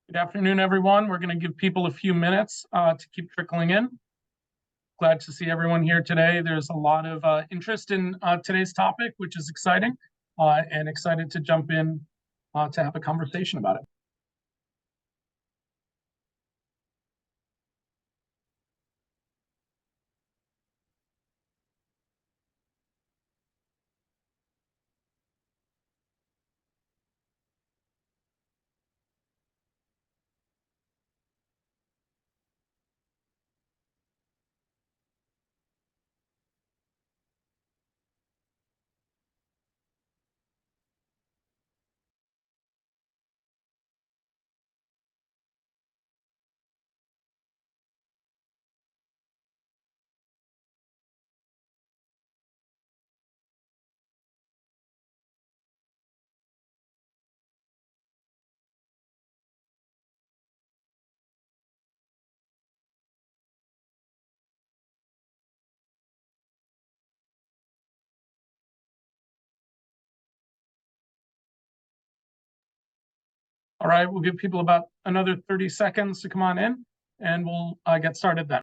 Good afternoon, everyone. We're going to give people a few minutes to keep trickling in. Glad to see everyone here today. There's a lot of interest in today's topic, which is exciting, and excited to jump in to have a conversation about it. All right, we'll give people about another 30 seconds to come on in, and we'll get started then.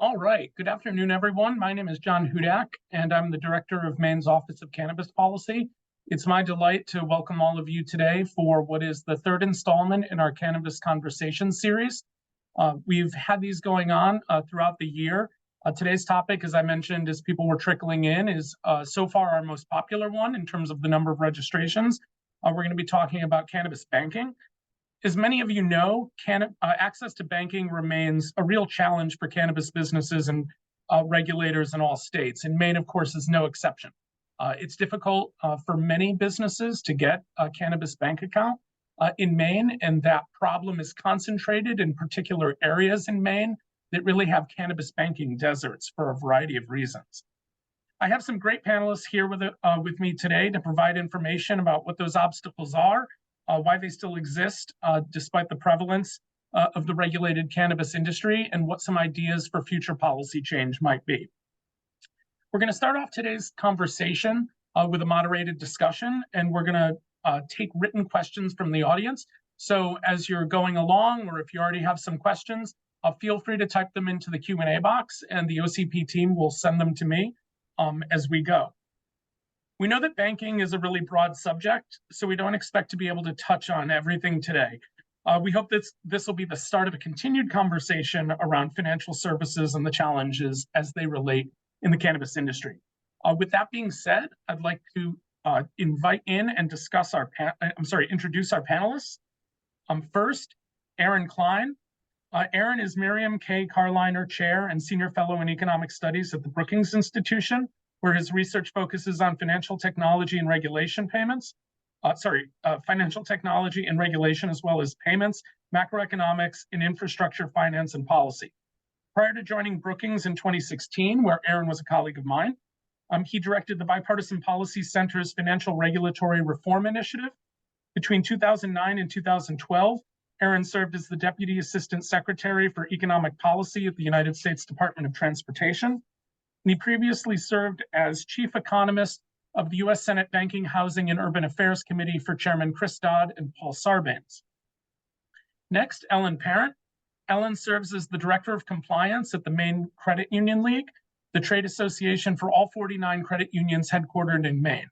All right, good afternoon, everyone. My name is John Hudak, and I'm the Director of Maine's Office of Cannabis Policy. It's my delight to welcome all of you today for what is the third installment in our Cannabis Conversation series. We've had these going on throughout the year. Today's topic, as I mentioned, as people were trickling in, is so far our most popular one in terms of the number of registrations. We're going to be talking about cannabis banking. As many of you know, access to banking remains a real challenge for cannabis businesses and regulators in all states. And Maine, of course, is no exception. It's difficult for many businesses to get a cannabis bank account in Maine, and that problem is concentrated in particular areas in Maine that really have cannabis banking deserts for a variety of reasons. I have some great panelists here with me today to provide information about what those obstacles are, why they still exist despite the prevalence of the regulated cannabis industry, and what some ideas for future policy change might be. We're going to start off today's conversation with a moderated discussion, and we're going to take written questions from the audience. So as you're going along, or if you already have some questions, feel free to type them into the Q&A box, and the OCP team will send them to me as we go. We know that banking is a really broad subject, so we don't expect to be able to touch on everything today. We hope that this will be the start of a continued conversation around financial services and the challenges as they relate in the cannabis industry. With that being said, I'd like to invite in and discuss introduce our panelists. First, Aaron Klein. Aaron is Miriam K. Carliner Chair and Senior Fellow in Economic Studies at the Brookings Institution, where his research focuses on financial technology and regulation financial technology and regulation, as well as payments, macroeconomics, and infrastructure, finance, and policy. Prior to joining Brookings in 2016, where Aaron was a colleague of mine, he directed the Bipartisan Policy Center's Financial Regulatory Reform Initiative. Between 2009 and 2012, Aaron served as the Deputy Assistant Secretary for Economic Policy at the United States Department of Transportation. And he previously served as Chief Economist of the U.S. Senate Banking, Housing, and Urban Affairs Committee for Chairman Chris Dodd and Paul Sarbanes. Next, Ellen Parent. Ellen serves as the Director of Compliance at the Maine Credit Union League, the trade association for all 49 credit unions headquartered in Maine.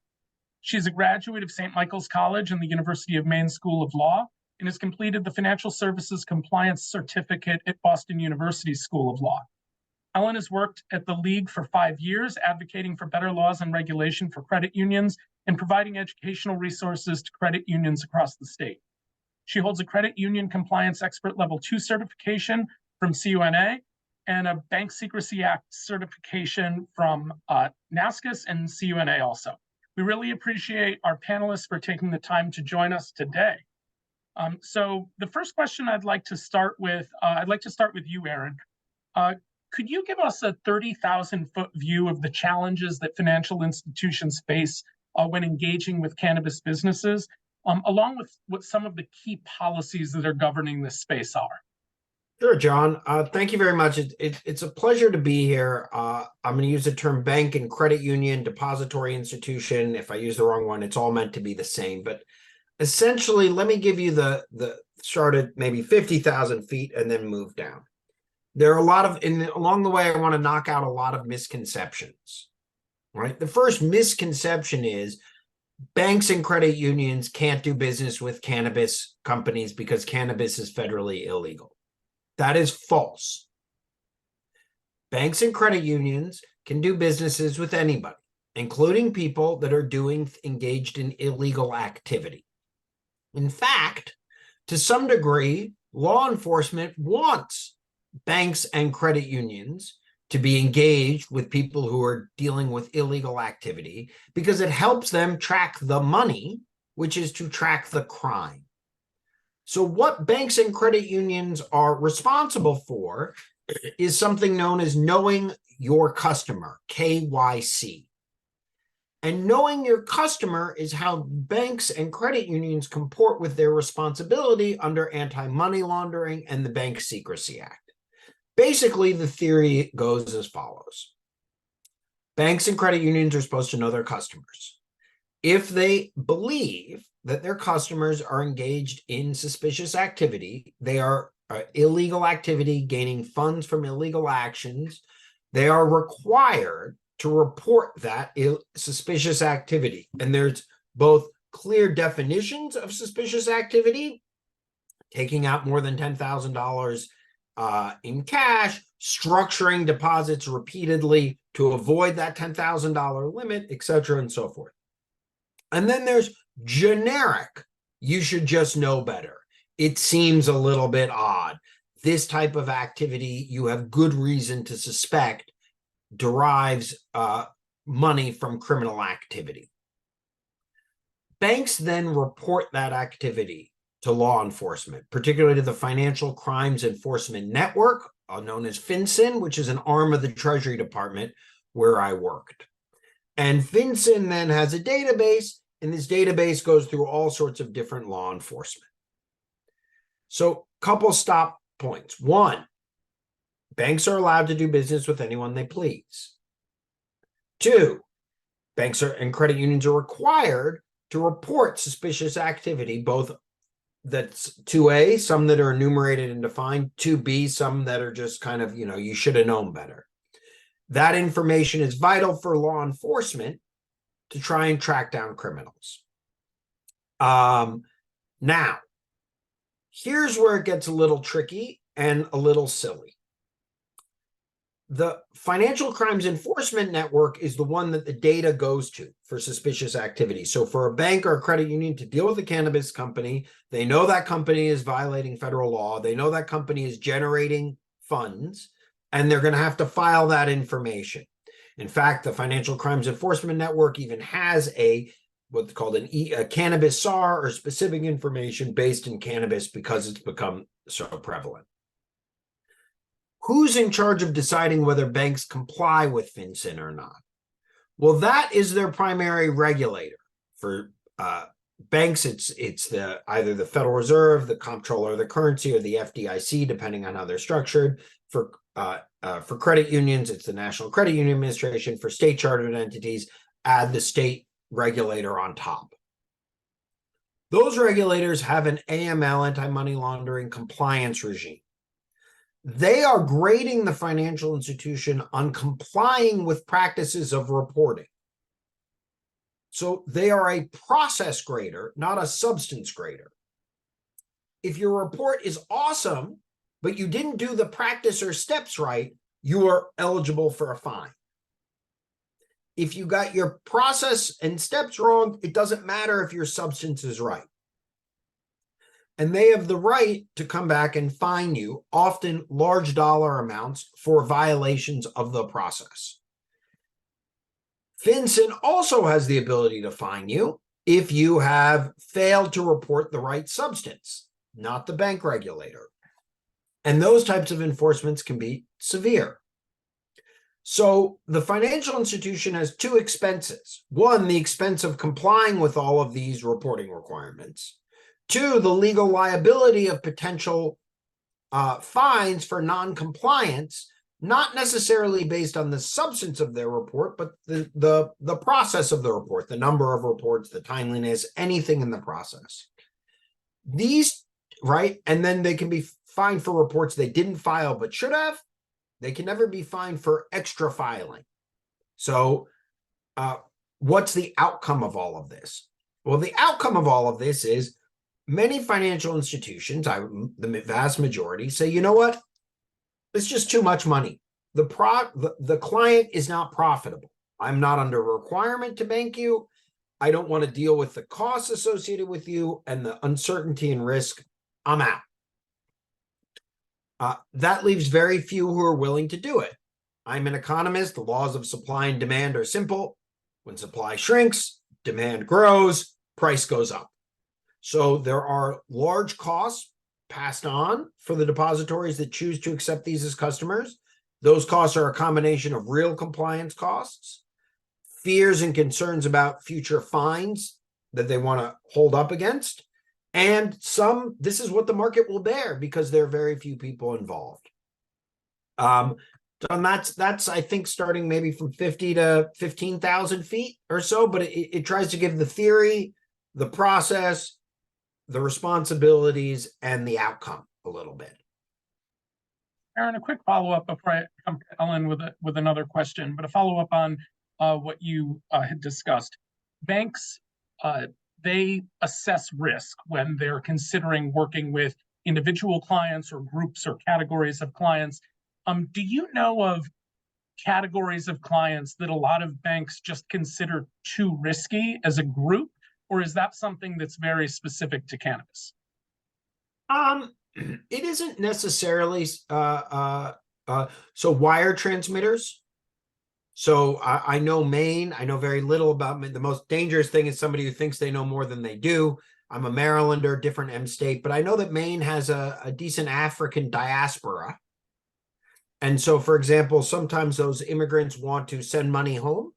She's a graduate of St. Michael's College and the University of Maine School of Law, and has completed the Financial Services Compliance Certificate at Boston University School of Law. Ellen has worked at the League for 5 years, advocating for better laws and regulation for credit unions and providing educational resources to credit unions across the state. She holds a Credit Union Compliance Expert Level 2 certification from CUNA and a Bank Secrecy Act certification from NASCIS and CUNA also. We really appreciate our panelists for taking the time to join us today. So the first question I'd like to start with you, Aaron. Could you give us a 30,000-foot view of the challenges that financial institutions face when engaging with cannabis businesses, along with what some of the key policies that are governing this space are? Sure, John. Thank you very much. It's a pleasure to be here. I'm going to use the term bank and credit union, depository institution. If I use the wrong one, it's all meant to be the same. But essentially, let me give you the start at maybe 50,000 feet and then move down. There are a lot of, along the way, I want to knock out a lot of misconceptions, right? The first misconception is banks and credit unions can't do business with cannabis companies because cannabis is federally illegal. That is false. Banks and credit unions can do businesses with anybody, including people that are engaged in illegal activity. In fact, to some degree, law enforcement wants banks and credit unions to be engaged with people who are dealing with illegal activity because it helps them track the money, which is to track the crime. So what banks and credit unions are responsible for is something known as knowing your customer, KYC. And knowing your customer is how banks and credit unions comport with their responsibility under anti-money laundering and the Bank Secrecy Act. Basically, the theory goes as follows. Banks and credit unions are supposed to know their customers. If they believe that their customers are engaged in suspicious activity, they are illegal activity, gaining funds from illegal actions, they are required to report that suspicious activity. And there's both clear definitions of suspicious activity, taking out more than $10,000 in cash, structuring deposits repeatedly to avoid that $10,000 limit, et cetera, and so forth. And then there's generic, you should just know better. It seems a little bit odd. This type of activity, you have good reason to suspect, derives money from criminal activity. Banks then report that activity to law enforcement, particularly to the Financial Crimes Enforcement Network, known as FinCEN, which is an arm of the Treasury Department where I worked. And FinCEN then has a database, and this database goes through all sorts of different law enforcement. So, couple stop points. One, banks are allowed to do business with anyone they please. Two, banks and credit unions are required to report suspicious activity, both that's 2A, some that are enumerated and defined, 2B, some that are just kind of, you should have known better. That information is vital for law enforcement to try and track down criminals. Now, here's where it gets a little tricky and a little silly. The Financial Crimes Enforcement Network is the one that the data goes to for suspicious activity. So for a bank or a credit union to deal with a cannabis company, they know that company is violating federal law. They know that company is generating funds, and they're going to have to file that information. In fact, the Financial Crimes Enforcement Network even has what's called a cannabis SAR, or specific information based in cannabis, because it's become so prevalent. Who's in charge of deciding whether banks comply with FinCEN or not? Well, that is their primary regulator. For banks, it's either the Federal Reserve, the Comptroller of the Currency, or the FDIC, depending on how they're structured. For credit unions, it's the National Credit Union Administration. For state chartered entities, add the state regulator on top. Those regulators have an AML, anti-money laundering compliance regime. They are grading the financial institution on complying with practices of reporting. So they are a process grader, not a substance grader. If your report is awesome, but you didn't do the practice or steps right, you are eligible for a fine. If you got your process and steps wrong, it doesn't matter if your substance is right. And they have the right to come back and fine you, often large dollar amounts, for violations of the process. FinCEN also has the ability to fine you if you have failed to report the right substance, not the bank regulator. And those types of enforcements can be severe. So the financial institution has two expenses. One, the expense of complying with all of these reporting requirements. Two, the legal liability of potential fines for non-compliance, not necessarily based on the substance of their report, but the process of the report, the number of reports, the timeliness, anything in the process. These, right? And then they can be fined for reports they didn't file but should have. They can never be fined for extra filing. So what's the outcome of all of this? Well, the outcome of all of this is many financial institutions, the vast majority, say, you know what? It's just too much money. The client is not profitable. I'm not under a requirement to bank you. I don't want to deal with the costs associated with you and the uncertainty and risk. I'm out. That leaves very few who are willing to do it. I'm an economist. The laws of supply and demand are simple. When supply shrinks, demand grows, price goes up. So there are large costs passed on for the depositories that choose to accept these as customers. Those costs are a combination of real compliance costs, fears and concerns about future fines that they want to hold up against, and this is what the market will bear because there are very few people involved. And that's I think starting maybe from 50 to 15,000 feet or so, but it tries to give the theory, the process, the responsibilities, and the outcome a little bit. Aaron, a quick follow-up before I come to Ellen with another question, but a follow-up on what you had discussed. Banks, they assess risk when they're considering working with individual clients or groups or categories of clients. Do you know of categories of clients that a lot of banks just consider too risky as a group, or is that something that's very specific to cannabis? It isn't necessarily so wire transmitters. So I know Maine. I know very little about Maine. The most dangerous thing is somebody who thinks they know more than they do. I'm a Marylander, different M state, but I know that Maine has a decent African diaspora. And so, for example, sometimes those immigrants want to send money home,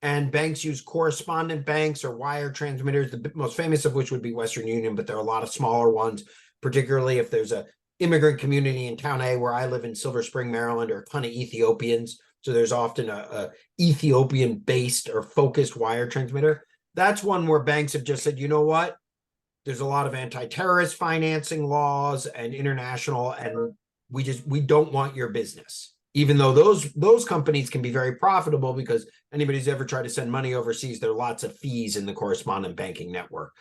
and banks use correspondent banks or wire transmitters, the most famous of which would be Western Union, but there are a lot of smaller ones, particularly if there's a immigrant community in town A where I live in Silver Spring, Maryland, or a ton of Ethiopians. So there's often a Ethiopian-based or focused wire transmitter. That's one where banks have just said, you know what? There's a lot of anti-terrorist financing laws and international, and we don't want your business. Even though those companies can be very profitable because anybody who's ever tried to send money overseas, there are lots of fees in the correspondent banking network.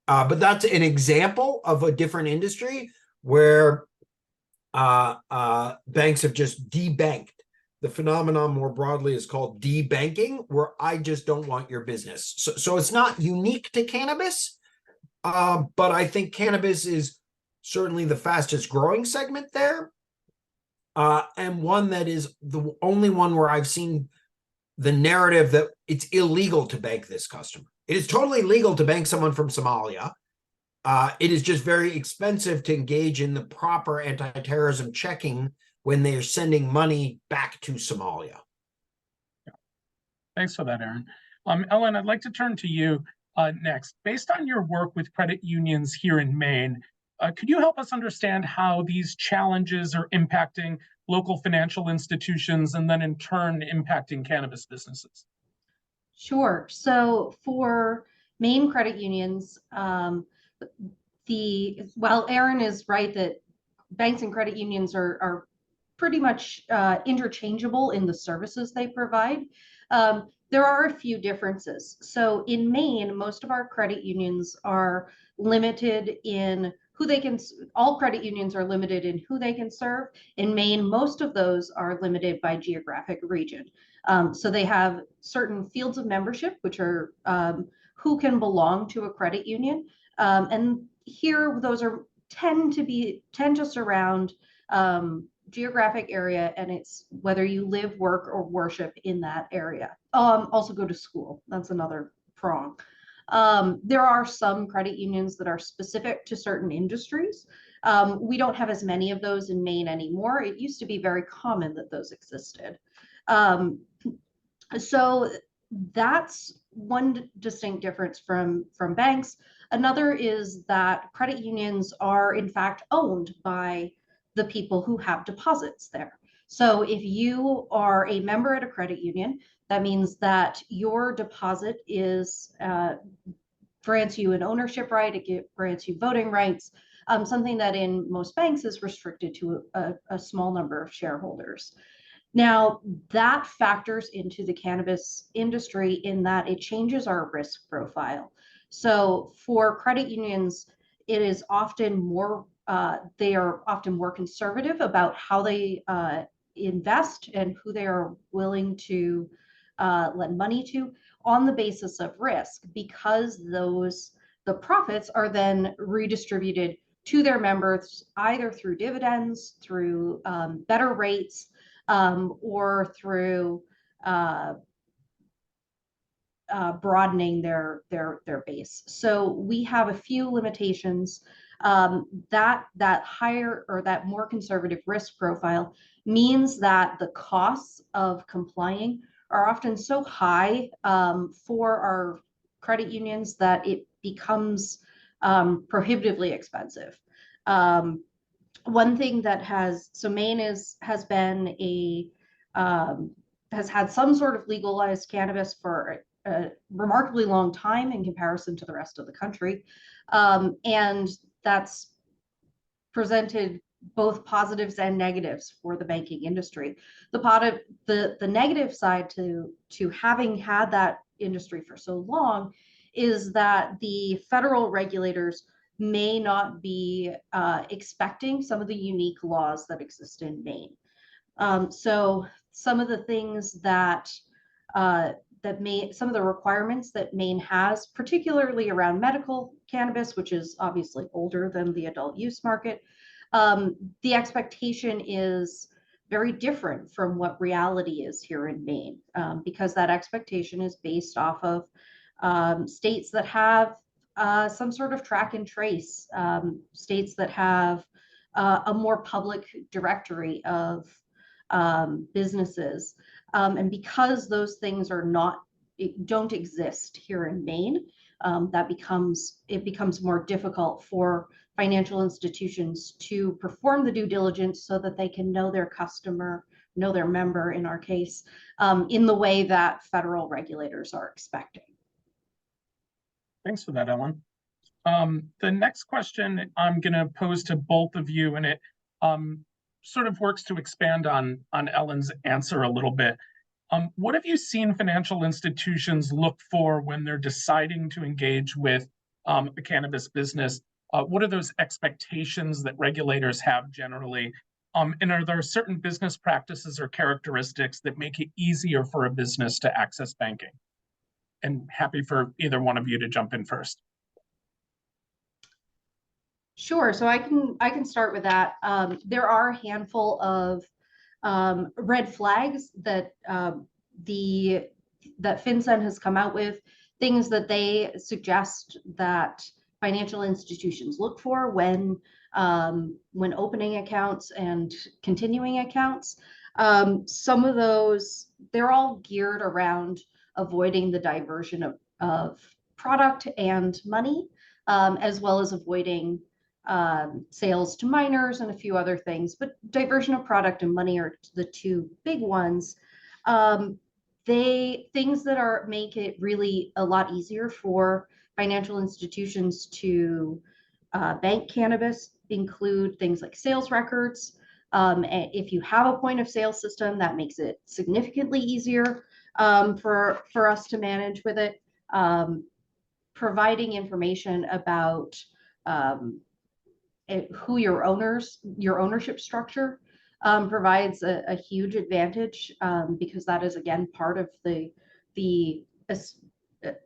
But that's an example of a different industry where banks have just debanked. The phenomenon more broadly is called debanking, where I just don't want your business. So it's not unique to cannabis, but I think cannabis is certainly the fastest growing segment there. And one that is the only one where I've seen the narrative that it's illegal to bank this customer. It is totally legal to bank someone from Somalia. It is just very expensive to engage in the proper anti-terrorism checking when they're sending money back to Somalia. Thanks for that, Aaron. Ellen, I'd like to turn to you next. Based on your work with credit unions here in Maine, could you help us understand how these challenges are impacting local financial institutions and then in turn impacting cannabis businesses? Sure. So for Maine credit unions, while Aaron is right that banks and credit unions are pretty much interchangeable in the services they provide, there are a few differences. So in Maine, most of our credit unions are limited in who they can, all credit unions are limited in who they can serve. In Maine, most of those are limited by geographic region. So they have certain fields of membership, which are who can belong to a credit union. And here, those are tend to surround geographic area, and it's whether you live, work, or worship in that area. Also go to school. That's another prong. There are some credit unions that are specific to certain industries. We don't have as many of those in Maine anymore. It used to be very common that those existed. So that's one distinct difference from banks. Another is that credit unions are in fact owned by the people who have deposits there. So if you are a member at a credit union, that means that your deposit is grants you an ownership right, it grants you voting rights, something that in most banks is restricted to a small number of shareholders. Now, that factors into the cannabis industry in that it changes our risk profile. So for credit unions, it is often more, they are often more conservative about how they invest and who they are willing to lend money to on the basis of risk, because the profits are then redistributed to their members either through dividends, through better rates, or through broadening their base. So we have a few limitations. That higher or that more conservative risk profile means that the costs of complying are often so high for our credit unions that it becomes prohibitively expensive. One thing that Maine has been has had some sort of legalized cannabis for a remarkably long time in comparison to the rest of the country. And that's presented both positives and negatives for the banking industry. The negative side to having had that industry for so long is that the federal regulators may not be expecting some of the unique laws that exist in Maine. So some of the things that some of the requirements that Maine has, particularly around medical cannabis, which is obviously older than the adult use market, the expectation is very different from what reality is here in Maine, because that expectation is based off of states that have some sort of track and trace, states that have a more public directory of businesses. And because those things don't exist here in Maine, it becomes more difficult for financial institutions to perform the due diligence so that they can know their customer, know their member in our case, in the way that federal regulators are expecting. Thanks for that, Ellen. The next question I'm going to pose to both of you, and it sort of works to expand on Ellen's answer a little bit. What have you seen financial institutions look for when they're deciding to engage with a cannabis business? What are those expectations that regulators have generally? And are there certain business practices or characteristics that make it easier for a business to access banking? And happy for either one of you to jump in first. Sure. So I can start with that. There are a handful of red flags that that FinCEN has come out with, things that they suggest that financial institutions look for when opening accounts and continuing accounts. Some of those, they're all geared around avoiding the diversion of product and money, as well as avoiding sales to minors and a few other things, but diversion of product and money are the two big ones. Things that make it really a lot easier for financial institutions to bank cannabis include things like sales records. If you have a point of sale system, that makes it significantly easier for us to manage with it. Providing information about who your ownership structure provides a huge advantage, because that is again part of the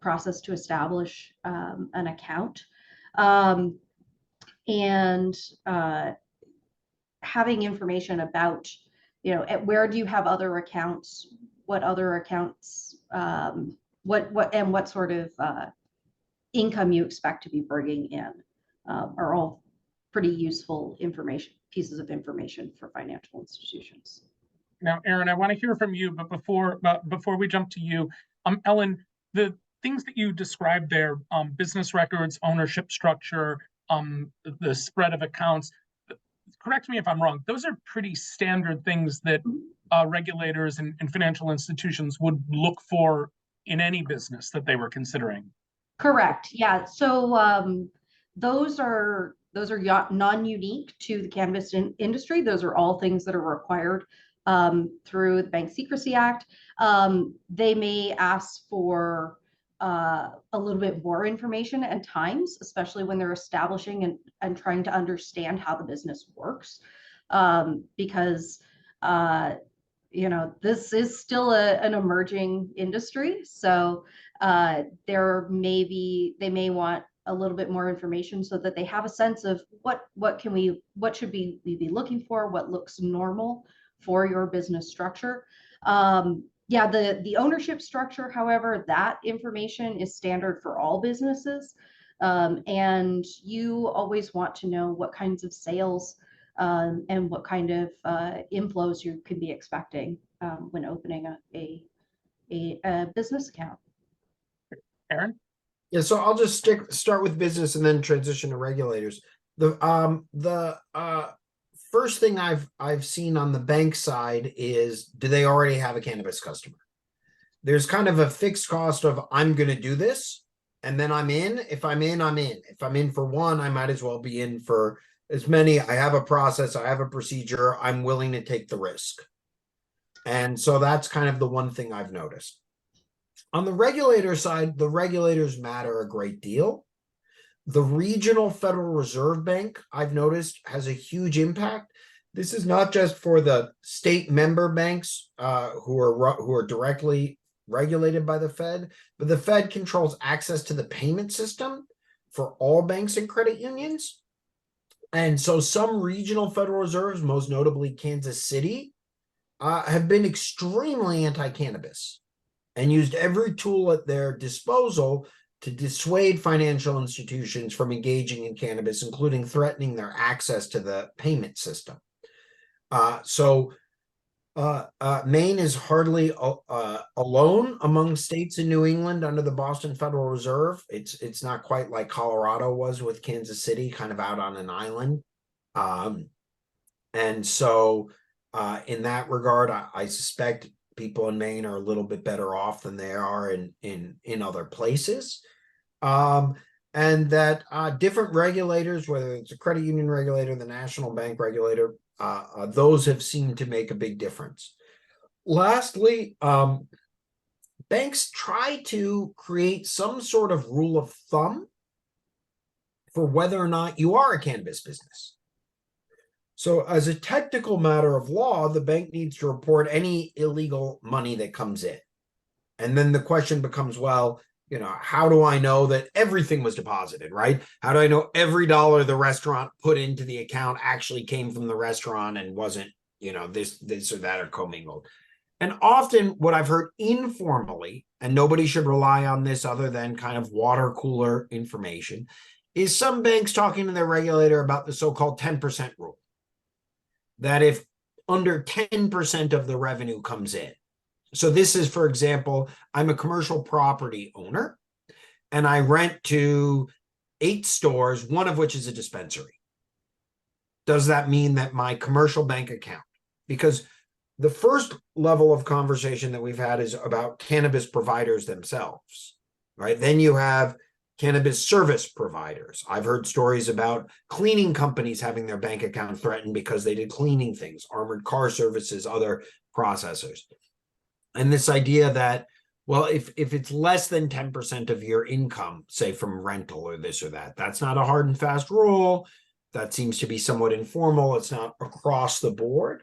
process to establish an account. And having information about, where do you have other accounts, what other accounts, what sort of income you expect to be bringing in, are all pretty useful pieces of information for financial institutions. Now, Aaron, I want to hear from you, but before we jump to you, Ellen, the things that you described there, business records, ownership structure, the spread of accounts, correct me if I'm wrong, those are pretty standard things that regulators and financial institutions would look for in any business that they were considering. Correct. Yeah. So those are non-unique to the cannabis industry. Those are all things that are required through the Bank Secrecy Act. They may ask for a little bit more information at times, especially when they're establishing and trying to understand how the business works, because this is still an emerging industry. So they may want a little bit more information so that they have a sense of what should we be looking for, what looks normal for your business structure. Yeah, the ownership structure, however, that information is standard for all businesses. And you always want to know what kinds of sales and what kind of inflows you could be expecting when opening a business account. Aaron? Yeah, so I'll just start with business and then transition to regulators. The first thing I've seen on the bank side is, do they already have a cannabis customer? There's kind of a fixed cost of, I'm going to do this, and then I'm in. If I'm in, I'm in. If I'm in for one, I might as well be in for as many. I have a process, I have a procedure, I'm willing to take the risk. And so that's kind of the one thing I've noticed. On the regulator side, the regulators matter a great deal. The regional Federal Reserve Bank, I've noticed, has a huge impact. This is not just for the state member banks who are directly regulated by the Fed, but the Fed controls access to the payment system for all banks and credit unions. And so some regional Federal Reserves, most notably Kansas City, have been extremely anti-cannabis and used every tool at their disposal to dissuade financial institutions from engaging in cannabis, including threatening their access to the payment system. Maine is hardly alone among states in New England under the Boston Federal Reserve. It's not quite like Colorado was with Kansas City, kind of out on an island. And so in that regard, I suspect people in Maine are a little bit better off than they are in other places. And that different regulators, whether it's a credit union regulator, the national bank regulator, those have seemed to make a big difference. Lastly, banks try to create some sort of rule of thumb for whether or not you are a cannabis business. So as a technical matter of law, the bank needs to report any illegal money that comes in. And then the question becomes, well, how do I know that everything was deposited, right? How do I know every dollar the restaurant put into the account actually came from the restaurant and wasn't, this or that or commingled? And often what I've heard informally, and nobody should rely on this other than kind of water cooler information, is some banks talking to their regulator about the so-called 10% rule. That if under 10% of the revenue comes in, so this is, for example, I'm a commercial property owner and I rent to 8 stores, one of which is a dispensary. Does that mean that my commercial bank account, because the first level of conversation that we've had is about cannabis providers themselves, right? Then you have cannabis service providers. I've heard stories about cleaning companies having their bank account threatened because they did cleaning things, armored car services, other processors. And this idea that, well, if it's less than 10% of your income, say from rental or this or that, that's not a hard and fast rule. That seems to be somewhat informal. It's not across the board.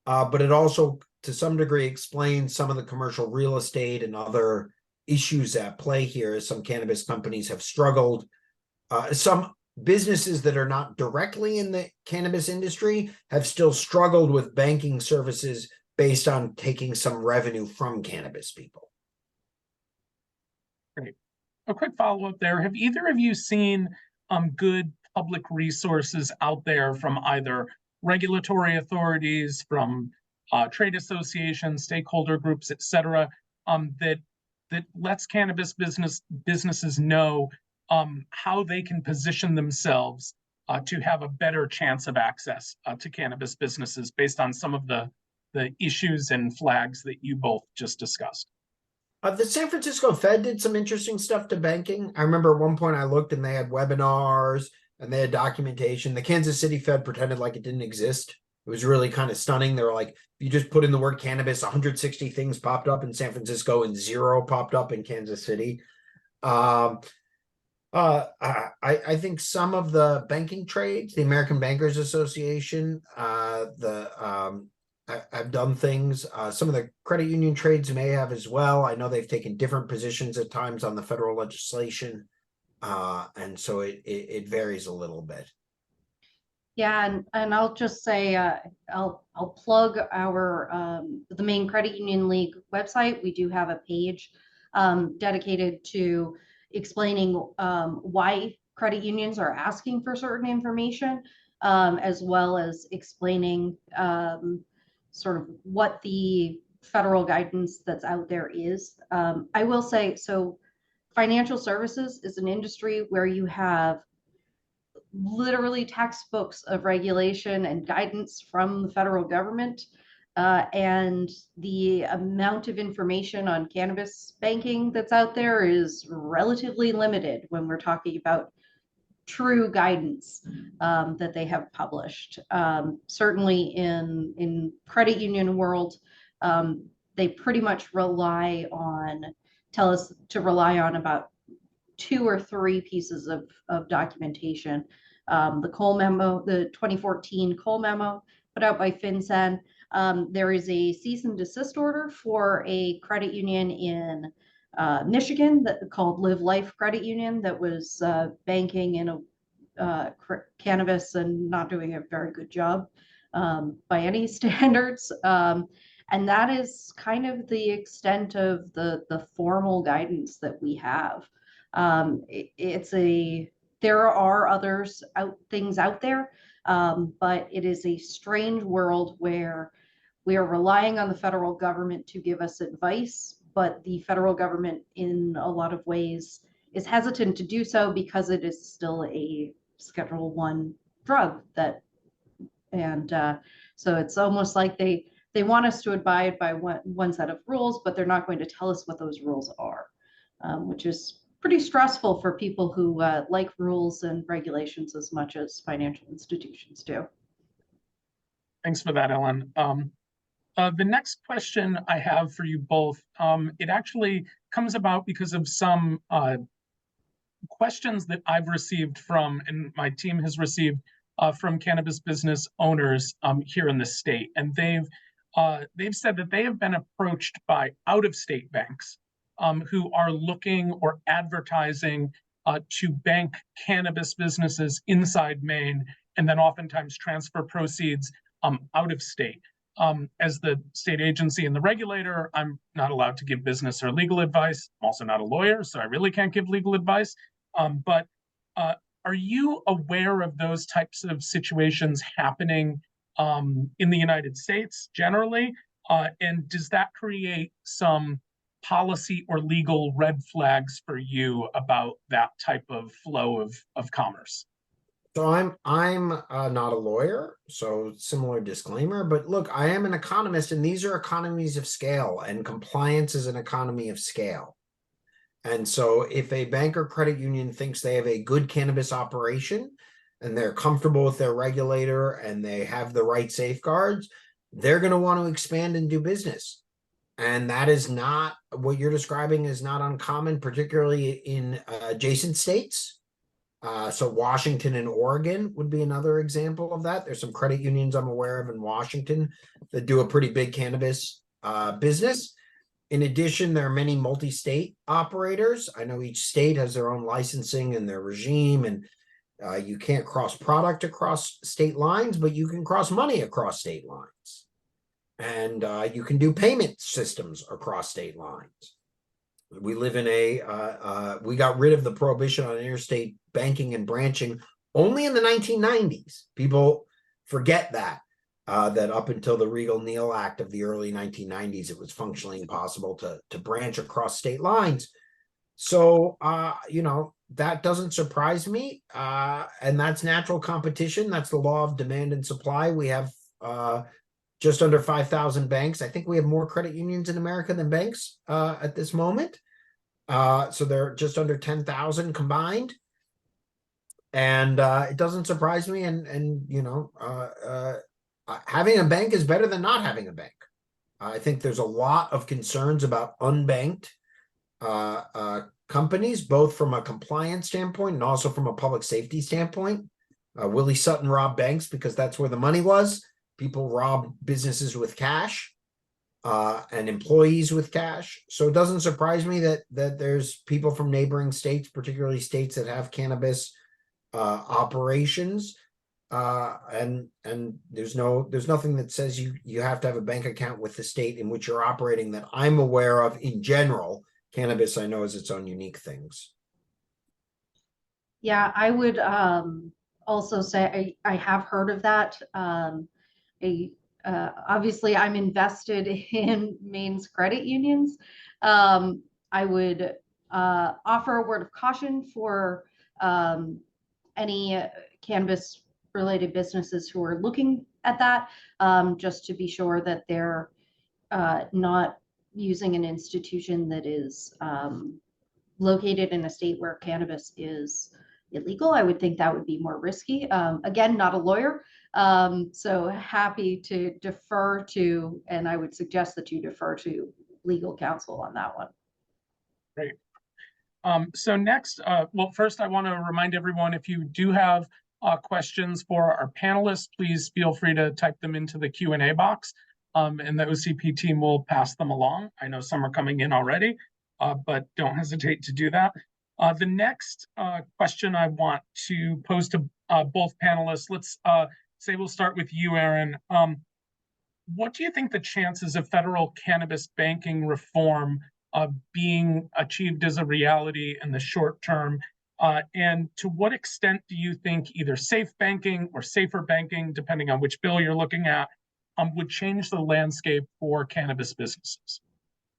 But it also, to some degree, explains some of the commercial real estate and other issues at play here, as some cannabis companies have struggled. Some businesses that are not directly in the cannabis industry have still struggled with banking services based on taking some revenue from cannabis people. Great. A quick follow-up there. Have either of you seen good public resources out there from either regulatory authorities, from trade associations, stakeholder groups, et cetera, that lets cannabis businesses know how they can position themselves to have a better chance of access to cannabis businesses based on some of the issues and flags that you both just discussed? The San Francisco Fed did some interesting stuff to banking. I remember at one point I looked and they had webinars and they had documentation. The Kansas City Fed pretended like it didn't exist. It was really kind of stunning. They were like, you just put in the word cannabis, 160 things popped up in San Francisco and 0 popped up in Kansas City. I think some of the banking trades, the American Bankers Association, I've done things. Some of the credit union trades may have as well. I know they've taken different positions at times on the federal legislation. And so it varies a little bit. Yeah, and I'll just say I'll plug our the Maine Credit Union League website. We do have a page dedicated to explaining why credit unions are asking for certain information, as well as explaining sort of what the federal guidance that's out there is. I will say, so financial services is an industry where you have literally textbooks of regulation and guidance from the federal government. And the amount of information on cannabis banking that's out there is relatively limited when we're talking about true guidance that they have published. Certainly in credit union world, they pretty much tell us to rely on about 2 or 3 pieces of documentation. The Cole memo, the 2014 Cole memo put out by FinCEN. There is a cease and desist order for a credit union in Michigan called Live Life Credit Union that was banking in cannabis and not doing a very good job by any standards. And that is kind of the extent of the formal guidance that we have. There are things out there, but it is a strange world where we are relying on the federal government to give us advice, but the federal government in a lot of ways is hesitant to do so because it is still a Schedule I drug so it's almost like they want us to abide by one set of rules, but they're not going to tell us what those rules are, which is pretty stressful for people who like rules and regulations as much as financial institutions do. Thanks for that, Ellen. The next question I have for you both, it actually comes about because of some questions that I've received from, and my team has received from cannabis business owners here in the state. And they've said that they have been approached by out-of-state banks who are looking or advertising to bank cannabis businesses inside Maine, and then oftentimes transfer proceeds out of state. As the state agency and the regulator, I'm not allowed to give business or legal advice. I'm also not a lawyer, so I really can't give legal advice. But are you aware of those types of situations happening in the United States generally? And does that create some policy or legal red flags for you about that type of flow of commerce? So I'm not a lawyer, so similar disclaimer, but look, I am an economist, and these are economies of scale, and compliance is an economy of scale. And so if a bank or credit union thinks they have a good cannabis operation and they're comfortable with their regulator and they have the right safeguards, they're going to want to expand and do business. And that is not what you're describing is not uncommon, particularly in adjacent states. So Washington and Oregon would be another example of that. There's some credit unions I'm aware of in Washington that do a pretty big cannabis business. In addition, there are many multi-state operators. I know each state has their own licensing and their regime, and You can't cross product across state lines, but you can cross money across state lines. And you can do payment systems across state lines. We live in we got rid of the prohibition on interstate banking and branching only in the 1990s. People forget that up until the Regal-Neal Act of the early 1990s, it was functionally impossible to branch across state lines. So, that doesn't surprise me. And that's natural competition. That's the law of demand and supply. We have just under 5,000 banks. I think we have more credit unions in America than banks at this moment. So they're just under 10,000 combined. And it doesn't surprise me. Having a bank is better than not having a bank. I think there's a lot of concerns about unbanked companies, both from a compliance standpoint and also from a public safety standpoint. Willie Sutton robbed banks because that's where the money was. People rob businesses with cash and employees with cash. So it doesn't surprise me that there's people from neighboring states, particularly states that have cannabis operations. And there's nothing that says you have to have a bank account with the state in which you're operating that I'm aware of in general. Cannabis, I know, has its own unique things. Yeah, I would also say I have heard of that. Obviously, I'm invested in Maine's credit unions. I would offer a word of caution for any cannabis-related businesses who are looking at that, just to be sure that they're not using an institution that is located in a state where cannabis is illegal. I would think that would be more risky. Again, not a lawyer, so happy to defer to, and I would suggest that you defer to legal counsel on that one. Great. So next, well, first I want to remind everyone, if you do have questions for our panelists, please feel free to type them into the Q&A box, and the OCP team will pass them along. I know some are coming in already, but don't hesitate to do that. The next question I want to pose to both panelists, let's say we'll start with you, Aaron. What do you think the chances of federal cannabis banking reform being achieved as a reality in the short term? And to what extent do you think either safe banking or safer banking, depending on which bill you're looking at, would change the landscape for cannabis businesses?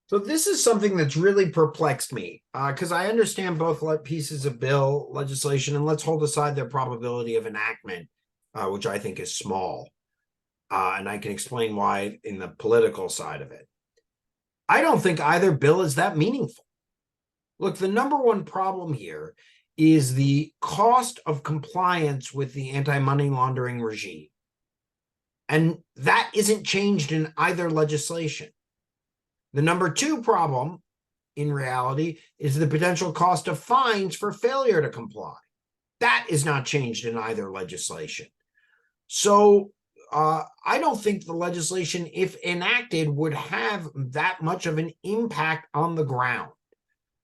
So this is something that's really perplexed me because I understand both pieces of bill legislation, and let's hold aside their probability of enactment, which I think is small. And I can explain why in the political side of it. I don't think either bill is that meaningful. Look, the number one problem here is the cost of compliance with the anti-money laundering regime. And that isn't changed in either legislation. The number two problem, in reality, is the potential cost of fines for failure to comply. That is not changed in either legislation. So I don't think the legislation, if enacted, would have that much of an impact on the ground.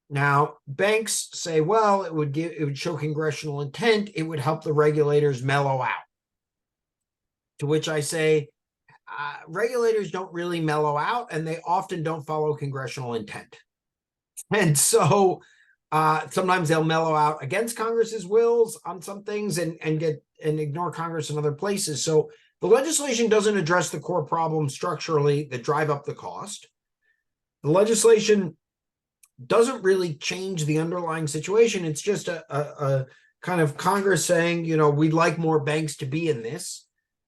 Now, banks say, well, it would show congressional intent. It would help the regulators mellow out. To which I say, regulators don't really mellow out, and they often don't follow congressional intent. And so sometimes they'll mellow out against Congress's wills on some things and ignore Congress in other places. So the legislation doesn't address the core problems structurally that drive up the cost. The legislation doesn't really change the underlying situation. It's just a kind of Congress saying, we'd like more banks to be in this.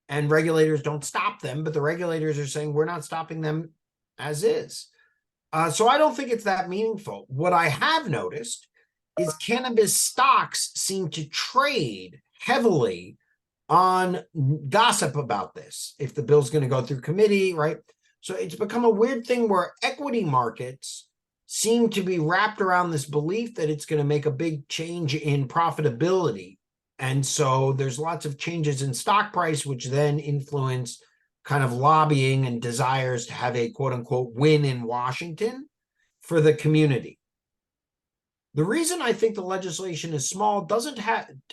And regulators don't stop them, but the regulators are saying we're not stopping them as is. So I don't think it's that meaningful. What I have noticed is cannabis stocks seem to trade heavily on gossip about this, if the bill's going to go through committee, right? So it's become a weird thing where equity markets seem to be wrapped around this belief that it's going to make a big change in profitability. And so there's lots of changes in stock price, which then influence kind of lobbying and desires to have a quote unquote win in Washington for the community. The reason I think the legislation is small,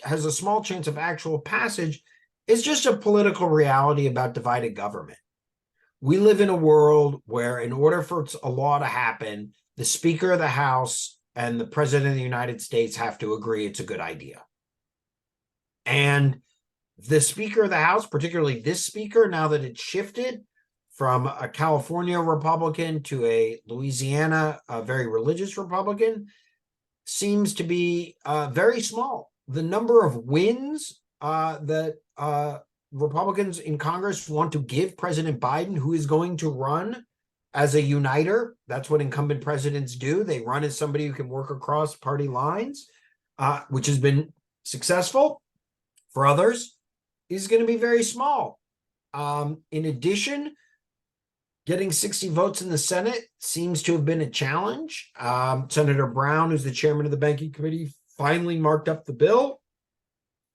has a small chance of actual passage, is just a political reality about divided government. We live in a world where, in order for a law to happen, the Speaker of the House and the President of the United States have to agree it's a good idea. And the Speaker of the House, particularly this Speaker, now that it's shifted from a California Republican to a Louisiana, a very religious Republican, seems to be very small. The number of wins that Republicans in Congress want to give President Biden, who is going to run as a uniter. That's what incumbent presidents do. They run as somebody who can work across party lines, which has been successful for others, is going to be very small. In addition, getting 60 votes in the Senate seems to have been a challenge. Senator Brown, who's the chairman of the Banking Committee, finally marked up the bill.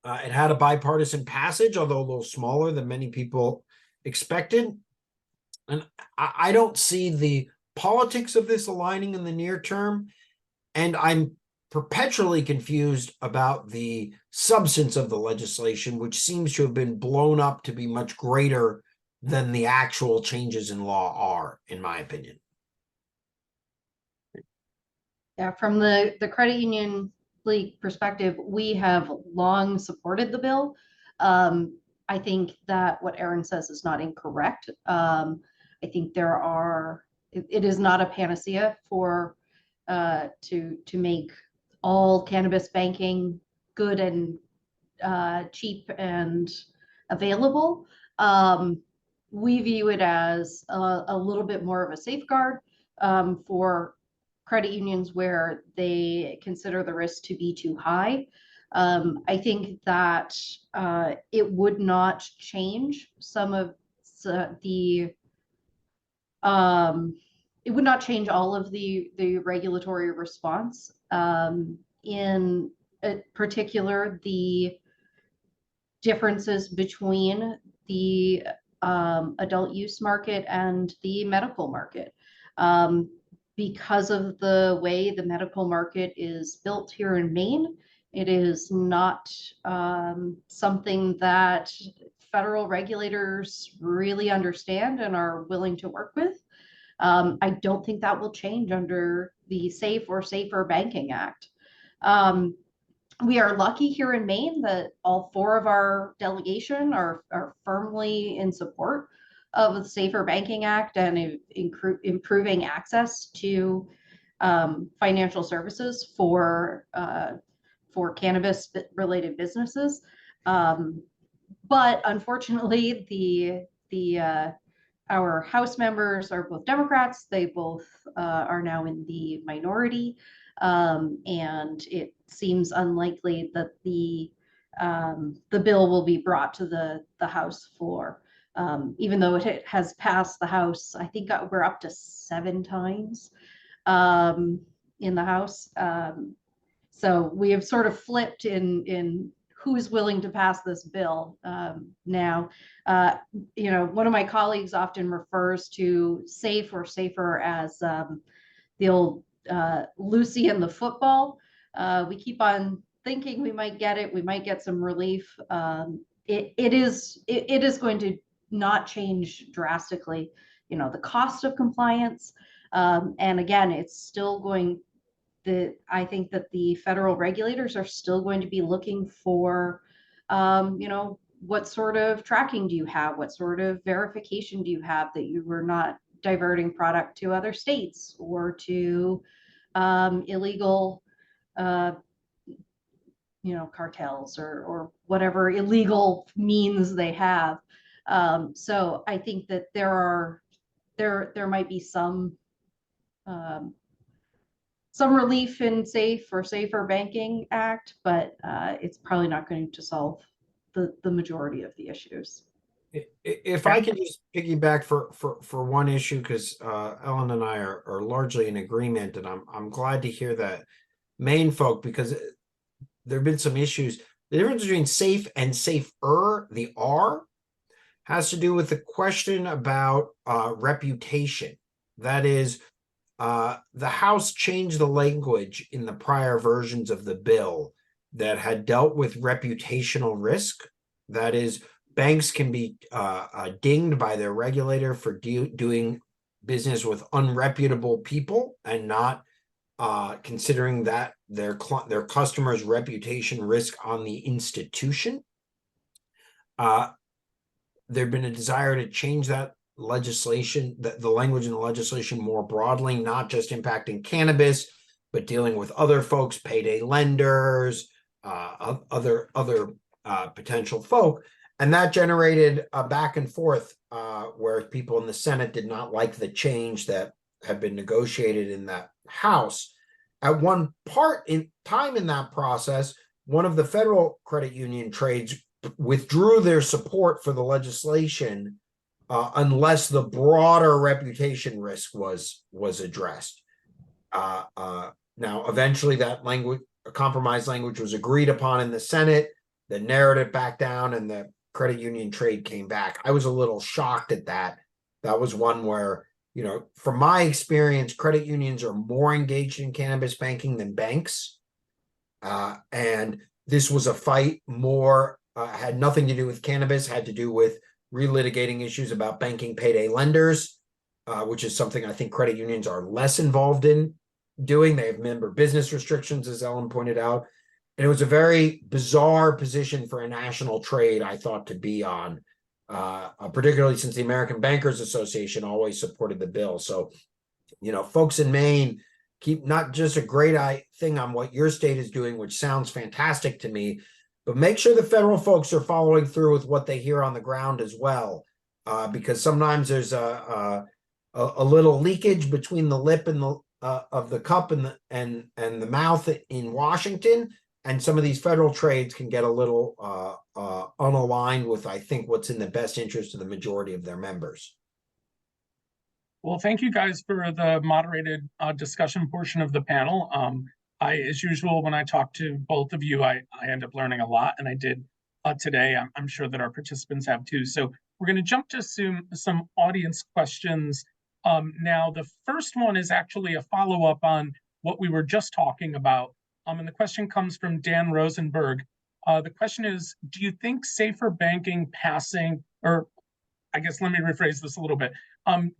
It had a bipartisan passage, although a little smaller than many people expected. And I don't see the politics of this aligning in the near term. And I'm perpetually confused about the substance of the legislation, which seems to have been blown up to be much greater than the actual changes in law are, in my opinion. Yeah, from the credit union league perspective, we have long supported the bill. I think that what Aaron says is not incorrect. I think it is not a panacea for to make all cannabis banking good and cheap and available. We view it as a little bit more of a safeguard for credit unions where they consider the risk to be too high. I think that it would not change some of the it would not change all of the regulatory response. In particular, the differences between the adult use market and the medical market. Because of the way the medical market is built here in Maine, it is not something that federal regulators really understand and are willing to work with. I don't think that will change under the Safe or Safer Banking Act. We are lucky here in Maine that all 4 of our delegation are firmly in support of the Safer Banking Act and improving access to financial services for cannabis-related businesses. But unfortunately, our House members are both Democrats. They both are now in the minority. And it seems unlikely that the bill will be brought to the House floor. Even though it has passed the House, I think we're up to 7 times in the House. So we have sort of flipped in who's willing to pass this bill now. One of my colleagues often refers to Safe or Safer as the old Lucy and the football. We keep on thinking we might get it. We might get some relief. It is going to not change drastically, the cost of compliance. And again, it's still going. I think that the federal regulators are still going to be looking for, what sort of tracking do you have? What sort of verification do you have that you were not diverting product to other states or to illegal, cartels or whatever illegal means they have. So I think that there might be some relief in Safe or Safer Banking Act, but it's probably not going to solve the majority of the issues. If I could just piggyback for one issue, because Ellen and I are largely in agreement, and I'm glad to hear that Maine folk, because there have been some issues. The difference between safe and safer, the R, has to do with the question about reputation. That is, the House changed the language in the prior versions of the bill that had dealt with reputational risk. That is, banks can be dinged by their regulator for doing business with unreputable people and not considering that their customers' reputation risk on the institution. There'd been a desire to change that legislation, the language in the legislation more broadly, not just impacting cannabis, but dealing with other folks, payday lenders, other potential folk. And that generated a back and forth where people in the Senate did not like the change that had been negotiated in that House. At one part in time in that process, one of the federal credit union trades withdrew their support for the legislation unless the broader reputation risk was addressed. Now, eventually, that language, a compromise language, was agreed upon in the Senate that narrowed it back down, and the credit union trade came back. I was a little shocked at that. That was one where, you know, from my experience, credit unions are more engaged in cannabis banking than banks, and this was a fight more had nothing to do with cannabis, had to do with relitigating issues about banking payday lenders, which is something I think credit unions are less involved in doing. They have member business restrictions, as Ellen pointed out. And it was a very bizarre position for a national trade, I thought, to be on, particularly since the American Bankers Association always supported the bill. So, you know, folks in Maine, keep not just a great thing on what your state is doing, which sounds fantastic to me, but make sure the federal folks are following through with what they hear on the ground as well, because sometimes there's a little leakage between the lip and the of the cup and the mouth in Washington, and some of these federal trades can get a little unaligned with, I think, what's in the best interest of the majority of their members. Well, thank you guys for the moderated discussion portion of the panel. As usual, when I talk to both of you, I end up learning a lot, and I did today. I'm sure that our participants have too. So we're going to jump to some audience questions. Now, the first one is actually a follow-up on what we were just talking about. And the question comes from Dan Rosenberg. The question is, do you think safer banking passing, or I guess let me rephrase this a little bit.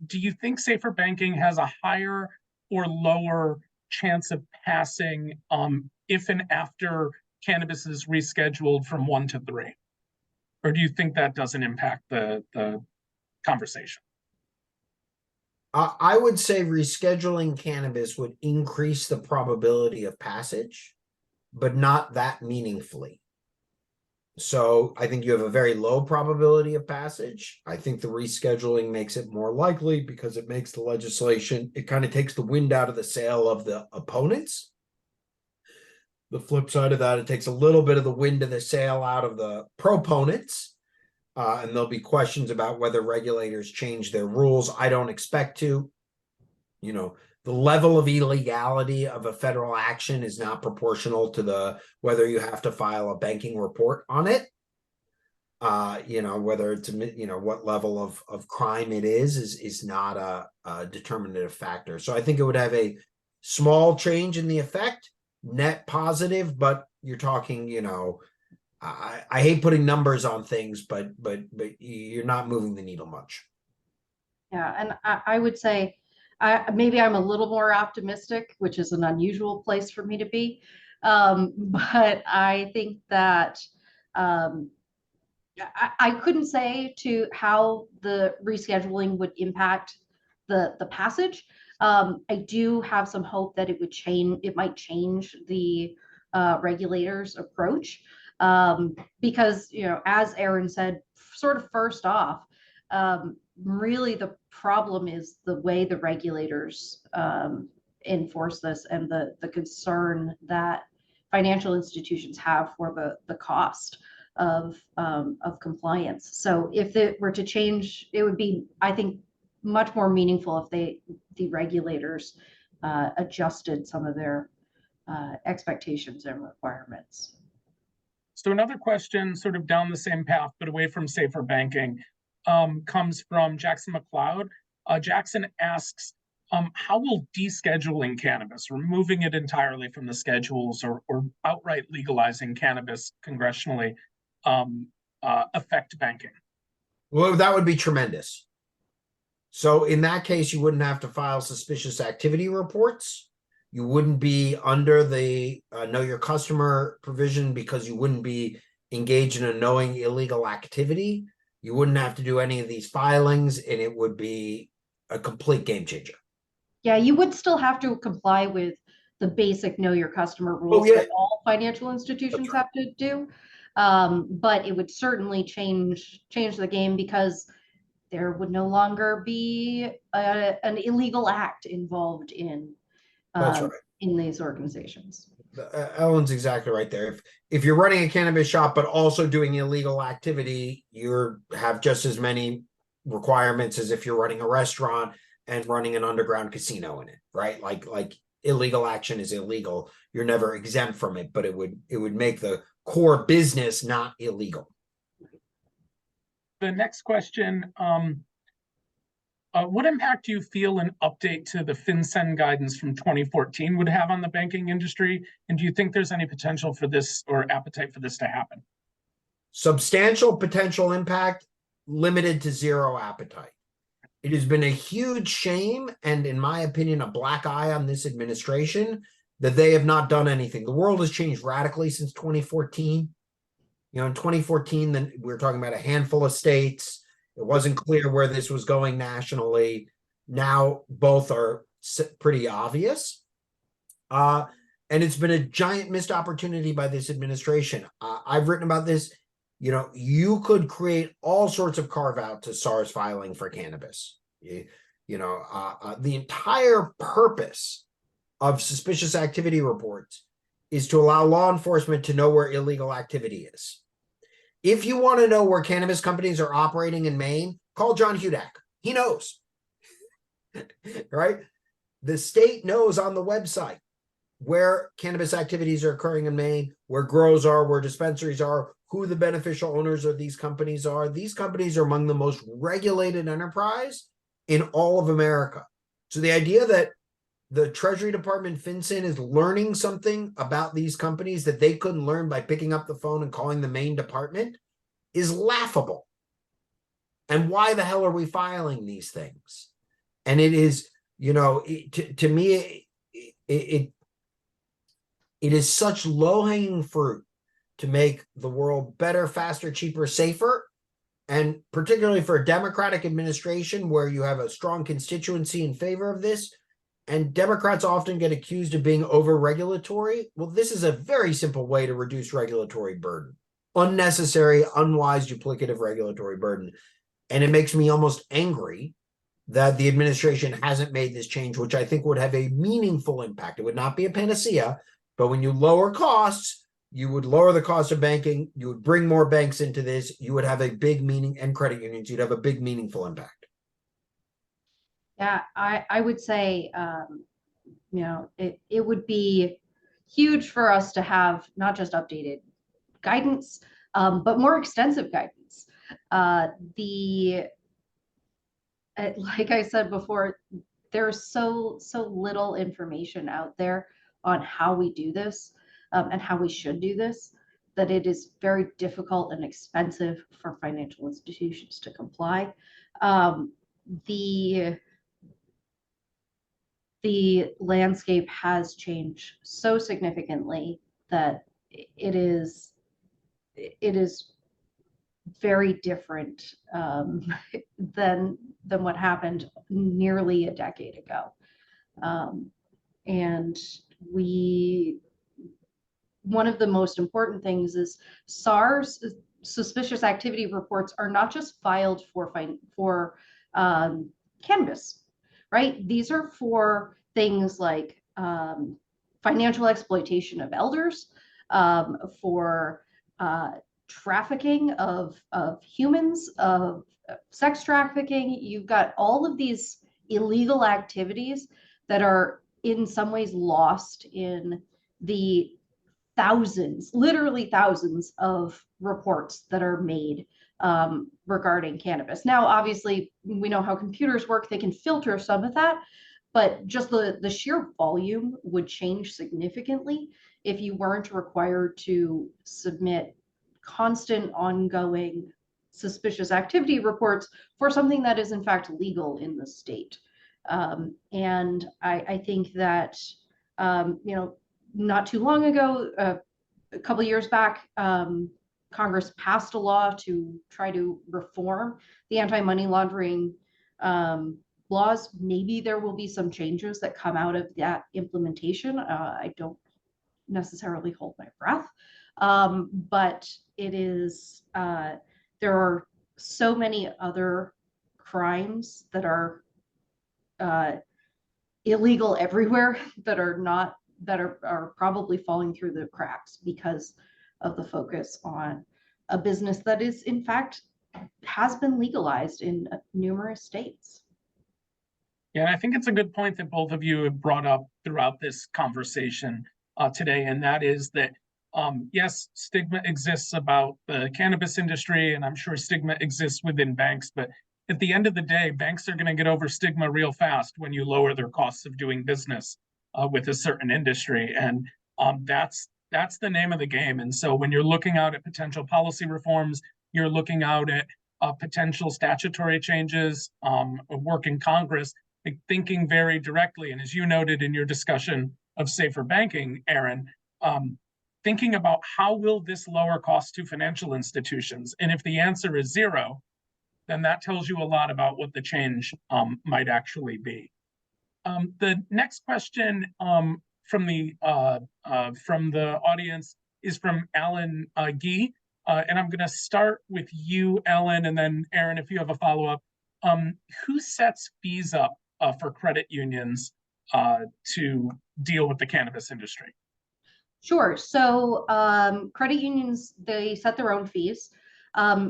Do you think safer banking has a higher or lower chance of passing if and after cannabis is rescheduled from 1 to 3? Or do you think that doesn't impact the conversation? I would say rescheduling cannabis would increase the probability of passage, but not that meaningfully. So I think you have a very low probability of passage. I think the rescheduling makes it more likely because it makes the legislation, it kind of takes the wind out of the sail of the opponents. The flip side of that, it takes a little bit of the wind of the sail out of the proponents. And there'll be questions about whether regulators change their rules. I don't expect to. You know, the level of illegality of a federal action is not proportional to whether you have to file a banking report on it. You know, whether it's, you know, what level of crime it is not a determinative factor. So I think it would have a small change in the effect, net positive, but you're talking, you know, I hate putting numbers on things, but you're not moving the needle much. Yeah, and I would say maybe I'm a little more optimistic, which is an unusual place for me to be. But I think that I couldn't say to how the rescheduling would impact the passage. I do have some hope that it might change the regulators' approach. Because, you know, as Aaron said, sort of first off, really the problem is the way the regulators enforce this and the concern that financial institutions have for the cost of compliance. So if it were to change, it would be, I think, much more meaningful if the regulators adjusted some of their expectations and requirements. So another question sort of down the same path, but away from safer banking, comes from Jackson McLeod. Jackson asks, how will descheduling cannabis, removing it entirely from the schedules or outright legalizing cannabis congressionally, affect banking? Well, that would be tremendous. So in that case, you wouldn't have to file suspicious activity reports. You wouldn't be under the know your customer provision because you wouldn't be engaged in a knowing illegal activity. You wouldn't have to do any of these filings, and it would be a complete game changer. Yeah, you would still have to comply with the basic know your customer rules yeah. that all financial institutions have to do. But it would certainly change the game because there would no longer be an illegal act involved in That's right. in these organizations. Ellen's exactly right there. If you're running a cannabis shop but also doing illegal activity, you have just as many requirements as if you're running a restaurant and running an underground casino in it, right? Like illegal action is illegal. You're never exempt from it, but it would make the core business not illegal. The next question, what impact do you feel an update to the FinCEN guidance from 2014 would have on the banking industry? And do you think there's any potential for this or appetite for this to happen? Substantial potential impact, limited to zero appetite. It has been a huge shame and, in my opinion, a black eye on this administration that they have not done anything. The world has changed radically since 2014. In 2014, then we were talking about a handful of states. It wasn't clear where this was going nationally. Now both are pretty obvious. And it's been a giant missed opportunity by this administration. I've written about this. You could create all sorts of carve out to SARS filing for cannabis. The entire purpose of suspicious activity reports is to allow law enforcement to know where illegal activity is. If you want to know where cannabis companies are operating in Maine, call John Hudak. He knows, right? The state knows on the website where cannabis activities are occurring in Maine, where grows are, where dispensaries are, who the beneficial owners of these companies are. These companies are among the most regulated enterprise in all of America. So the idea that the Treasury Department FinCEN is learning something about these companies that they couldn't learn by picking up the phone and calling the Maine department is laughable. And why the hell are we filing these things? And it is, to me, it is such low-hanging fruit to make the world better, faster, cheaper, safer. And particularly for a Democratic administration where you have a strong constituency in favor of this, and Democrats often get accused of being over-regulatory. Well, this is a very simple way to reduce regulatory burden. Unnecessary, unwise, duplicative regulatory burden. And it makes me almost angry that the administration hasn't made this change, which I think would have a meaningful impact. It would not be a panacea, but when you lower costs, you would lower the cost of banking, you would bring more banks into this, you would have a big meaning, and credit unions, you'd have a big meaningful impact. Yeah, I would say, it would be huge for us to have not just updated guidance, but more extensive guidance. Like I said before, there's so little information out there on how we do this and how we should do this, that it is very difficult and expensive for financial institutions to comply. The landscape has changed so significantly that it is very different than what happened nearly a decade ago. And one of the most important things is SARS, suspicious activity reports, are not just filed for cannabis, right? These are for things like financial exploitation of elders, for trafficking of humans, of sex trafficking. You've got all of these illegal activities that are in some ways lost in the thousands, literally thousands of reports that are made regarding cannabis. Now, obviously, we know how computers work. They can filter some of that, but just the sheer volume would change significantly if you weren't required to submit constant, ongoing, suspicious activity reports for something that is in fact legal in the state. And I think that, not too long ago, a couple of years back, Congress passed a law to try to reform the anti-money laundering laws. Maybe there will be some changes that come out of that implementation. I don't necessarily hold my breath, but it is, there are so many other crimes that are illegal everywhere that are not, that are probably falling through the cracks because of the focus on a business that is in fact has been legalized in numerous states. Yeah, and I think it's a good point that both of you have brought up throughout this conversation today, and that is that yes, stigma exists about the cannabis industry, and I'm sure stigma exists within banks, but at the end of the day, banks are going to get over stigma real fast when you lower their costs of doing business with a certain industry, and that's the name of the game. And so when you're looking out at potential policy reforms, you're looking out at potential statutory changes, work in Congress, like thinking very directly. And as you noted in your discussion of safer banking, Aaron, thinking about how will this lower costs to financial institutions? And if the answer is zero, then that tells you a lot about what the change might actually be. The next question from the audience is from Alan Gee, and I'm going to start with you, Ellen, and then Aaron, if you have a follow-up. Who sets fees up for credit unions to deal with the cannabis industry? Sure. So credit unions, they set their own fees.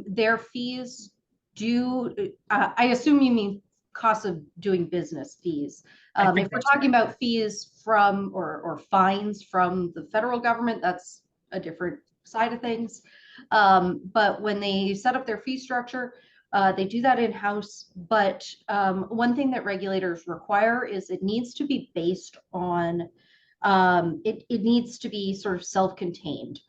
Their fees do, I assume you mean cost of doing business fees. If we're talking about fees from or fines from the federal government, that's a different side of things. But when they set up their fee structure, they do that in-house. But one thing that regulators require is it needs to be based on, it needs to be sort of self-contained.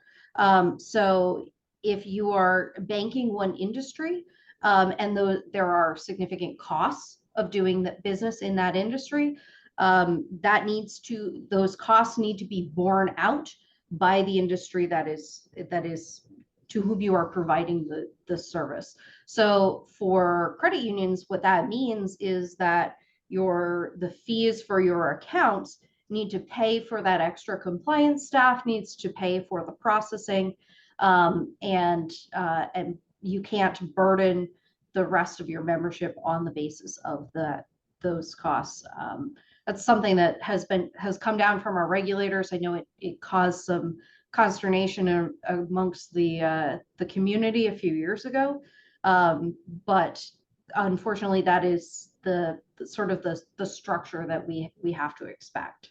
So if you are banking one industry, and there are significant costs of doing that business in that industry, those costs need to be borne out by the industry that is to whom you are providing the service. So for credit unions, what that means is that the fees for your accounts need to pay for that extra compliance staff, needs to pay for the processing, and you can't burden the rest of your membership on the basis of those costs. That's something that has come down from our regulators. I know it caused some consternation amongst the community a few years ago, but unfortunately, that is the sort of the structure that we have to expect.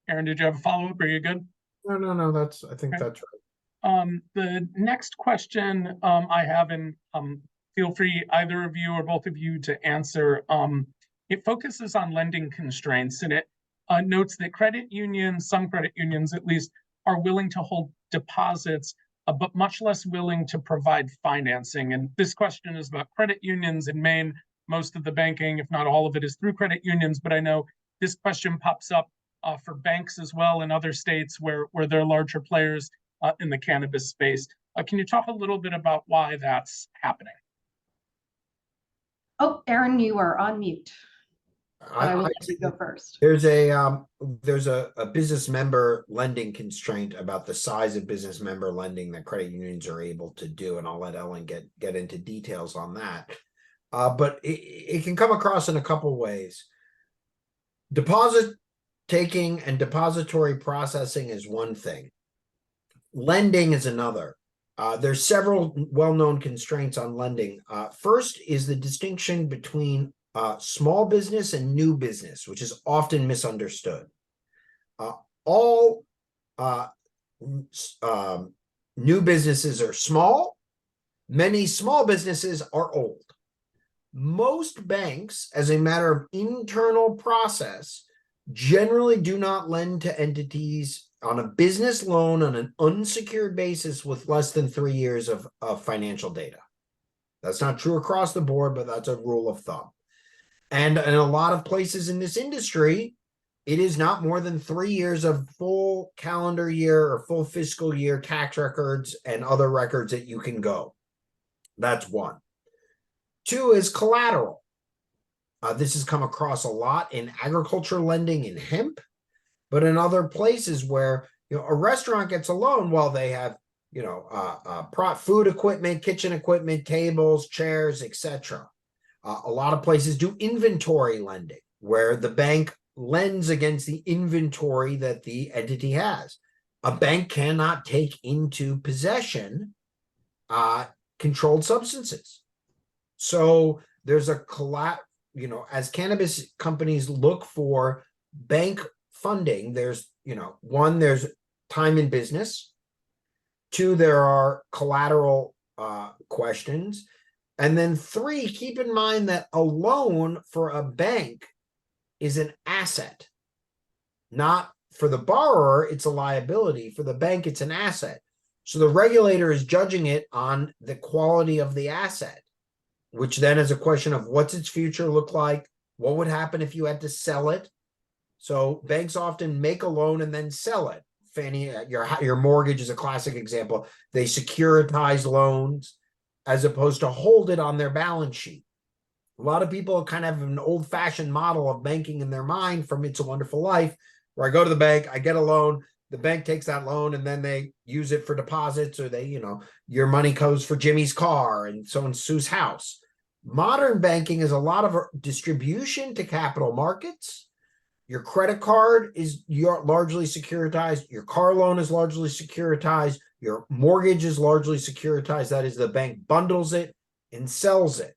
Aaron, did you have a follow-up? Are you good? No. I think Okay. that's right. The next question I have, and feel free either of you or both of you to answer. It focuses on lending constraints, and it notes that some credit unions at least, are willing to hold deposits, but much less willing to provide financing. And this question is about credit unions in Maine. Most of the banking, if not all of it, is through credit unions, but I know this question pops up for banks as well in other states where they're larger players in the cannabis space. Can you talk a little bit about why that's happening? Oh, Aaron, you are on mute. I will let you go first. There's a business member lending constraint about the size of business member lending that credit unions are able to do, and I'll let Ellen get into details on that. But it can come across in a couple ways. Deposit taking and depository processing is one thing. Lending is another. There's several well-known constraints on lending. First is the distinction between small business and new business, which is often misunderstood. All new businesses are small. Many small businesses are old. Most banks, as a matter of internal process, generally do not lend to entities on a business loan on an unsecured basis with less than 3 years of financial data. That's not true across the board, but that's a rule of thumb. And in a lot of places in this industry, it is not more than 3 years of full calendar year or full fiscal year tax records and other records that you can go. That's one. Two is collateral. This has come across a lot in agriculture lending in hemp, but in other places where a restaurant gets a loan while they have food equipment, kitchen equipment, tables, chairs, etc. A lot of places do inventory lending, where the bank lends against the inventory that the entity has. A bank cannot take into possession controlled substances. So there's a as cannabis companies look for bank funding, there's one, there's time in business. Two, there are collateral questions. And then three, keep in mind that a loan for a bank is an asset. Not for the borrower, it's a liability. For the bank, it's an asset. So the regulator is judging it on the quality of the asset, which then is a question of what's its future look like? What would happen if you had to sell it? So banks often make a loan and then sell it. Fannie, your mortgage is a classic example. They securitize loans as opposed to hold it on their balance sheet. A lot of people kind of have an old-fashioned model of banking in their mind from It's a Wonderful Life, where I go to the bank, I get a loan, the bank takes that loan, and then they use it for deposits, or they, your money goes for Jimmy's car and so on Sue's house. Modern banking is a lot of distribution to capital markets. Your credit card is largely securitized. Your car loan is largely securitized. Your mortgage is largely securitized. That is, the bank bundles it and sells it.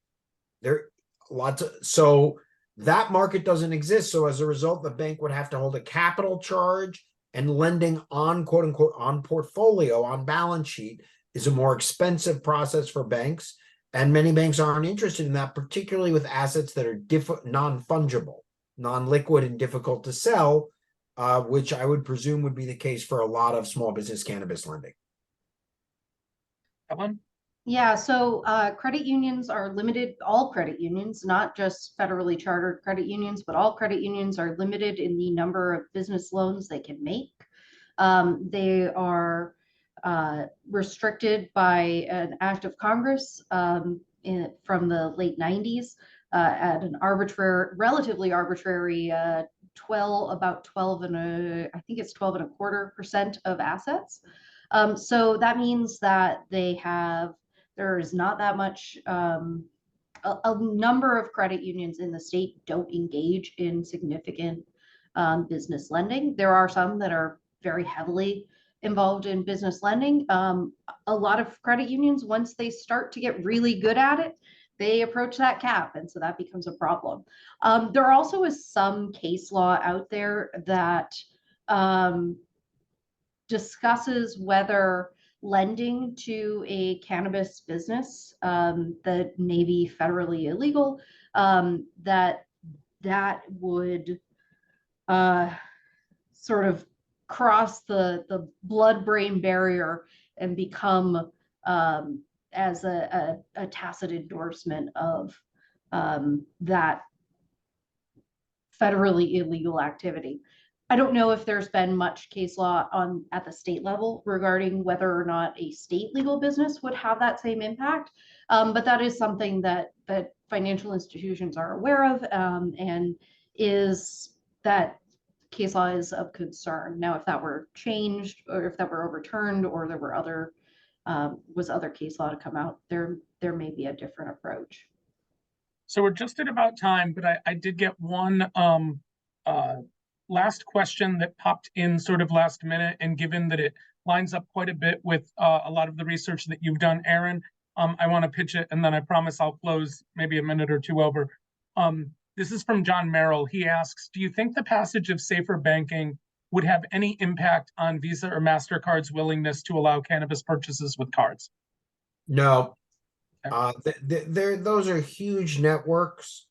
So that market doesn't exist. So as a result, the bank would have to hold a capital charge, and lending on, quote unquote, on portfolio, on balance sheet, is a more expensive process for banks. And many banks aren't interested in that, particularly with assets that are non-fungible, non-liquid, and difficult to sell, which I would presume would be the case for a lot of small business cannabis lending. Ellen? Yeah, so credit unions are limited, all credit unions, not just federally chartered credit unions, but all credit unions are limited in the number of business loans they can make. They are restricted by an act of Congress from the late 90s at an relatively arbitrary 12 and I think it's 12.25% of assets. So that means that there is not that much, a number of credit unions in the state don't engage in significant business lending. There are some that are very heavily involved in business lending. A lot of credit unions, once they start to get really good at it, they approach that cap, and so that becomes a problem. There also is some case law out there that discusses whether lending to a cannabis business that may be federally illegal, that would sort of cross the blood-brain barrier and become as a tacit endorsement of that federally illegal activity. I don't know if there's been much case law at the state level regarding whether or not a state legal business would have that same impact, but that is something that financial institutions are aware of, and is that case law is of concern. Now, if that were changed, or if that were overturned, or there were other case law to come out, there may be a different approach. So we're just at about time, but I did get one last question that popped in sort of last minute, and given that it lines up quite a bit with a lot of the research that you've done, Aaron, I want to pitch it, and then I promise I'll close maybe a minute or two over. This is from John Merrill. He asks, do you think the passage of safer banking would have any impact on Visa or Mastercard's willingness to allow cannabis purchases with cards? No. Those are huge networks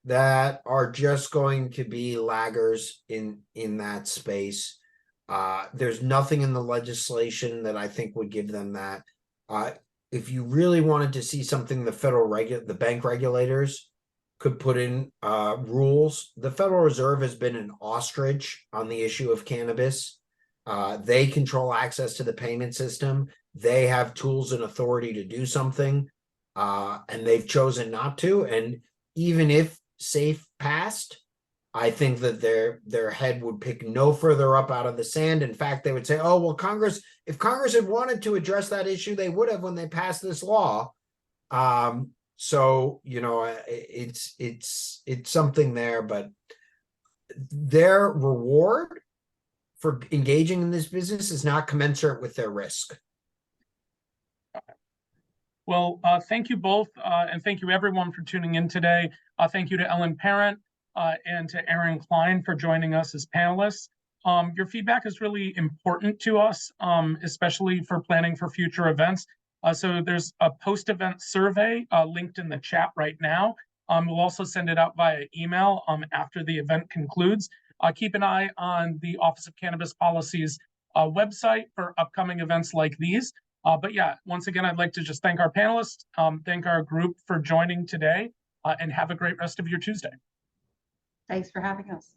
that are just going to be laggers in that space. There's nothing in the legislation that I think would give them that. If you really wanted to see something, the bank regulators could put in rules. The Federal Reserve has been an ostrich on the issue of cannabis. They control access to the payment system. They have tools and authority to do something, and they've chosen not to. And even if SAFE passed, I think that their head would pick no further up out of the sand. In fact, they would say, "Oh, well, if Congress had wanted to address that issue, they would have when they passed this law." So it's something there, but their reward for engaging in this business is not commensurate with their risk. Well, thank you both, and thank you everyone for tuning in today. Thank you to Ellen Parent and to Aaron Klein for joining us as panelists. Your feedback is really important to us, especially for planning for future events. So there's a post-event survey linked in the chat right now. We'll also send it out via email after the event concludes. Keep an eye on the Office of Cannabis Policy's website for upcoming events like these. But yeah, once again, I'd like to just thank our panelists, thank our group for joining today, and have a great rest of your Tuesday. Thanks for having us.